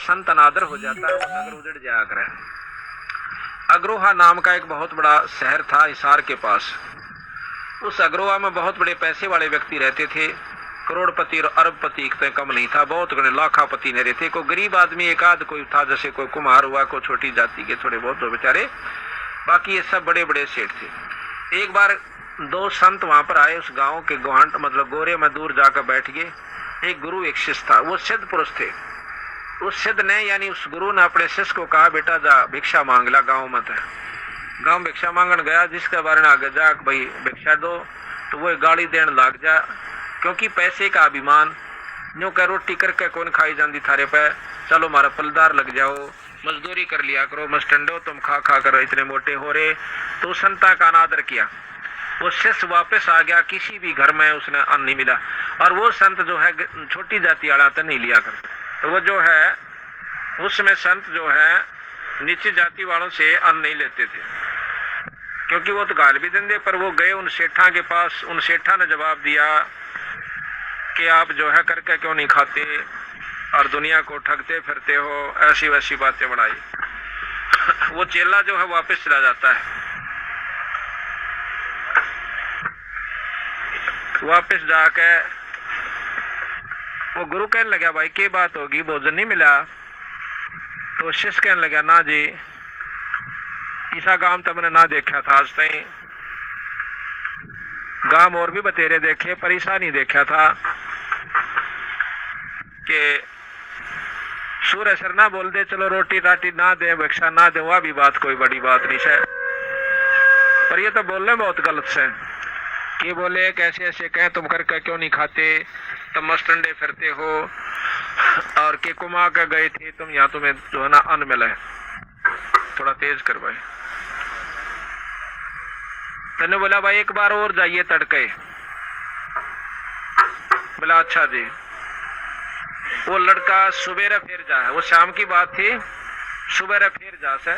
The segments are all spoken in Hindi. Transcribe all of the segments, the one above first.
संत अनादर हो जाता है, वो नगर उजड़ जाया करे। अग्रोहा नाम का एक बहुत बड़ा शहर था हिसार के पास। उस अग्रोहा में बहुत बड़े पैसे वाले व्यक्ति रहते थे, करोड़पति और अरबपति तो कम नहीं था, बहुत बड़े लाखापति नहीं रहते। कोई गरीब आदमी एक आध कोई था, जैसे कोई कुम्हार हुआ, कोई छोटी जाति के थोड़े बहुत तो बेचारे, बाकी ये सब बड़े बड़े सेठ थे। एक बार दो संत वहां पर आए, उस गांव के गोहंट मतलब गोरे में दूर जाकर बैठ गए। एक गुरु एक शिष्य था, वो सिद्ध पुरुष थे। उस सिद्ध ने यानी उस गुरु ने अपने शिष्य को कहा, बेटा जा भिक्षा मांग ला गाँव मत है। गाँव भिक्षा मांगन गया, जिसके बारे में आगे जा भाई भिक्षा दो, तो वो गाड़ी देने लग जा, क्योंकि पैसे का अभिमान। यूं कह रोटी करके कौन खाई जाती थारे पे, चलो मारा पलदार लग जाओ, मजदूरी कर लिया करो, मस्टंडो तुम खा खा कर इतने मोटे हो रहे। तो संता का अनादर किया। वो शिष्य वापस आ गया, किसी भी घर में उसने अन्न नहीं मिला। और वो संत जो है छोटी जाति वाला तो नहीं लिया करते, तो वो जो है उसमें संत जो है नीची जाति वालों से अन्न नहीं लेते थे, क्योंकि वो तो गाल भी देंगे। पर वो गए उन सेठा के पास, उन सेठा ने जवाब दिया कि आप जो है करके क्यों नहीं खाते और दुनिया को ठगते फिरते हो, ऐसी वैसी बातें बनाई। वो चेला जो है वापस चला जाता है। वापस जाके वो गुरु कहने लगा, भाई क्या बात होगी, भोजन नहीं मिला? तो शिष्य कहने लगा, ना जी ईसा गांव तो मैंने ना देखा था आज तक, गांव और भी बतेरे देखे पर ईसा नहीं देखा था कि सूर्य सर ना बोल दे चलो रोटी राटी ना दे, भिक्षा ना दे, वह भी बात कोई बड़ी बात नहीं है। पर ये तो बोलने बहुत गलत से कि बोले कैसे ऐसे कहें, तुम करके क्यों नहीं खाते, तुम मस्टंडे फिरते हो और के कुमा के गए थे तुम, यहाँ तुम्हें जो है ना अन्न मिला है। थोड़ा तेज कर भाई। तने बोला, भाई एक बार और जाइए तड़के। बोला अच्छा जी। वो लड़का सुबेरे फिर जा है, वो शाम की बात थी, सुबेरे फिर जा से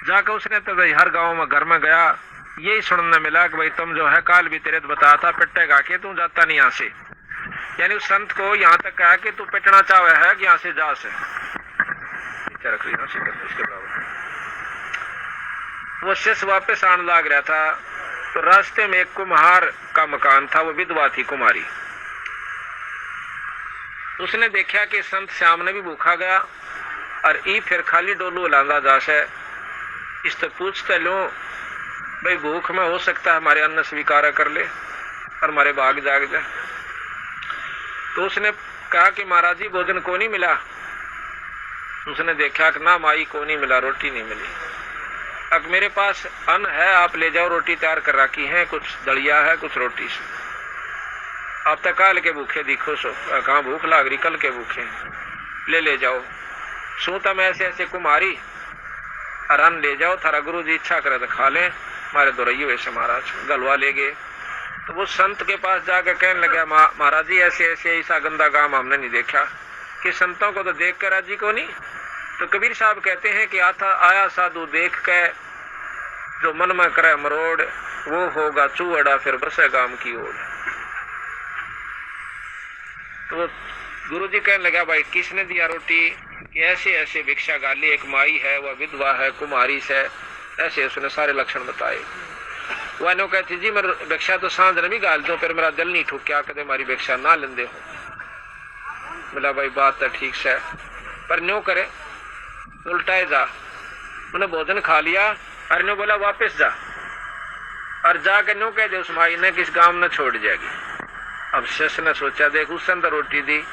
जाकर उसने तो भाई हर गांव में घर में गया, यही सुनने मिला कि भाई तुम जो है काल भी तेरे बताया था पिट्टे गा के तू जाता नहीं यहाँ से। यानी उस संत को यहाँ तक कहा कि तू पिटना चाहे है कि यहाँ से जा से रख ली उसके बराबर। वो शिष्य वापस आने लग रहा था, तो रास्ते में एक कुम्हार का मकान था, वो विधवा थी कुमारी। उसने देखा कि संत श्याम ने भी भूखा गया और ई फिर खाली डोलू लांदा जासे। इससे पूछते लो भाई भूख में हो सकता है हमारे अन्न स्वीकार कर ले और हमारे भाग जाग जाए। तो उसने कहा कि महाराज जी भोजन को नहीं मिला। उसने देखा कि ना माई को नहीं मिला, रोटी नहीं मिली। अब मेरे पास अन्न है, आप ले जाओ, रोटी तैयार कर रखी है, कुछ दलिया है, कुछ रोटी से। अब तक काल के भूखे दिखो सो, कहाँ भूख लाग रही, कल के भूखे ले जाओ। सो तम ऐसे ऐसे कुमारी और अन्न ले जाओ, थारा गुरु जी इच्छा करे तो खा ले, हमारे दोरैये वैसे महाराज गलवा ले गए। तो वो संत के पास जाकर कहने लगा, महाराज जी ऐसे ऐसे ऐसा गंदा काम हमने नहीं देखा, कि संतों को तो देख कर राजी को नहीं। तो कबीर साहब कहते हैं कि आया साधु देख के जो मन में करे मरोड़, वो होगा चूअड़ा फिर बसे गाम की ओर। तो गुरु जी कहने लगा, भाई किसने दिया रोटी? कि ऐसे ऐसे भिक्षा गाली, एक माई है, वह विधवा है, कुमारी से, ऐसे उसने सारे लक्षण बताए। वह नो कहती जी मेरे भिक्षा तो सांझ ने भी गाल दो, फिर मेरा दिल नहीं ठूक, क्या कहते हमारी भिक्षा ना लेंदे हो। बोला भाई बात तो ठीक से, पर न्यो करे उल्टाए जा। मैंने भोजन खा लिया और न्यो बोला वापस जा, और जाकर न्यो कह दे उस माई ने किस गांव में छोड़ जाएगी। अब शिष्य ने सोचा देख उस तो रोटी दी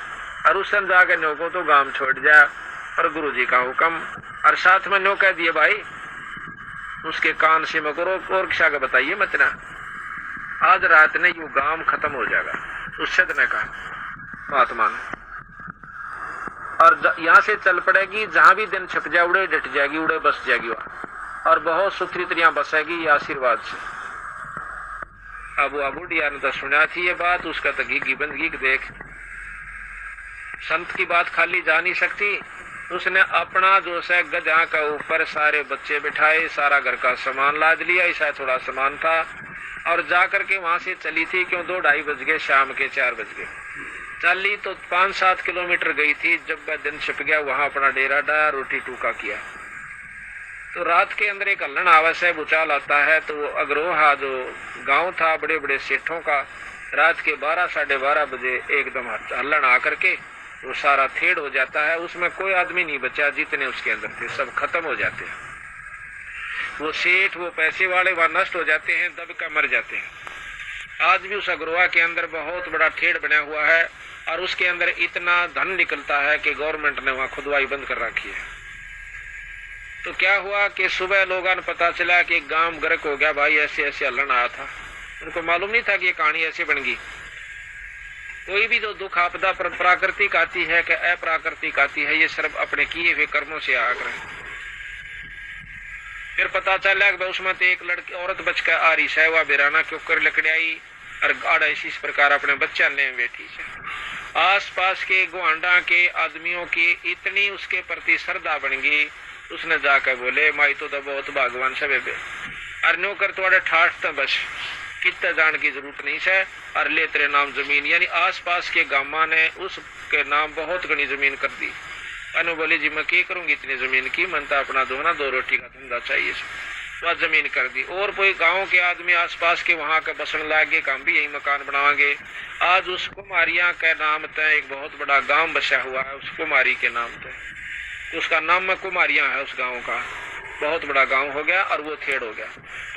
और उस जाकर न्यो को तो गांव छोड़ जा, और गुरु जी का हुक्म। और साथ में न्यो कह दिए भाई उसके कान से मैं करो और किसा का बताइए मत ना, आज रात ने यू गांव खत्म हो जाएगा। उस सिद्ध ने कहा महात्मा ने, और यहाँ से चल पड़ेगी, जहां भी दिन छिप जाए उड़े डट जाएगी, उड़े बस जाएगी वहां, और बहुत सुथरी तरह बसेगी ये आशीर्वाद से। अब वो बुढ़िया ने तो सुना थी ये बात, उसका तो घी बंदगी देख, संत की बात खाली जा नहीं सकती। उसने अपना जो है गधा का ऊपर सारे बच्चे बिठाए, सारा घर का सामान लाद लिया, ऐसा थोड़ा सामान था, और जाकर के वहां से चली थी। क्यों 2-2:30 बज गए, शाम के 4 बज गए। चाली तो 5-7 किलोमीटर गई थी। जब वह दिन छिप गया, वहां अपना डेरा डाया, रोटी टूका किया। तो रात के अंदर एक हल्लन आवास है, भूचाल आता है। तो अग्रोहा जो गांव था बड़े बड़े सेठों का, रात के 12-12:30 बजे एकदम हल्लन आकर के वो सारा थेड़ हो जाता है। उसमें कोई आदमी नहीं बचा, जितने उसके अंदर थे सब खत्म हो जाते हैं। वो सेठ, वो पैसे वाले वहां नष्ट हो जाते हैं, दब कर मर जाते हैं। आज भी उस अग्रोहा के अंदर बहुत बड़ा ठेड़ बना हुआ है और उसके अंदर इतना धन निकलता है कि गवर्नमेंट ने वहां खुदवाई बंद कर रखी है। तो क्या हुआ कि सुबह लोगों ने पता चला कि गांव गर्क हो गया, भाई ऐसे ऐसे हल्लन आया था। उनको मालूम नहीं था कि ये कहानी ऐसे बन गई। कोई भी जो दुख आपदा प्राकृतिक आती है कि अप्राकृतिक आती है, ये सिर्फ अपने किए हुए कर्मों से आकर। फिर पता चला कि उसमें तो एक लड़की औरत बचकर आ रही है, वह बिराना क्यों कर लकड़ी आई और गाड़ा इसी प्रकार अपने बच्चा ले बैठी है। आस पास के गुआंडा के आदमियों की इतनी उसके प्रति श्रद्धा बन गई, उसने जाकर बोले माई तो बहुत भगवान सब और नो कर थोड़े ठाठ तो बस कितना जान की जरूरत नहीं है और ले तेरे नाम जमीन। यानी आस पास के गामा ने उसके नाम बहुत घनी जमीन कर दी। अनु बोली जी मैं क्या करूंगी इतनी जमीन की, मन तो अपना दो रोटी का धंधा चाहिए। वह जमीन कर दी। और कोई गांव के आदमी आसपास के वहां का बसन लागे, हम भी यही मकान बनावांगे। आज उस कुमारिया के नाम पे एक बहुत बड़ा गांव बसा हुआ है, उस कुमारी के नाम पे। उसका नाम में कुमारिया है, उस गांव का बहुत बड़ा गांव हो गया और वो थेड़ हो गया। तो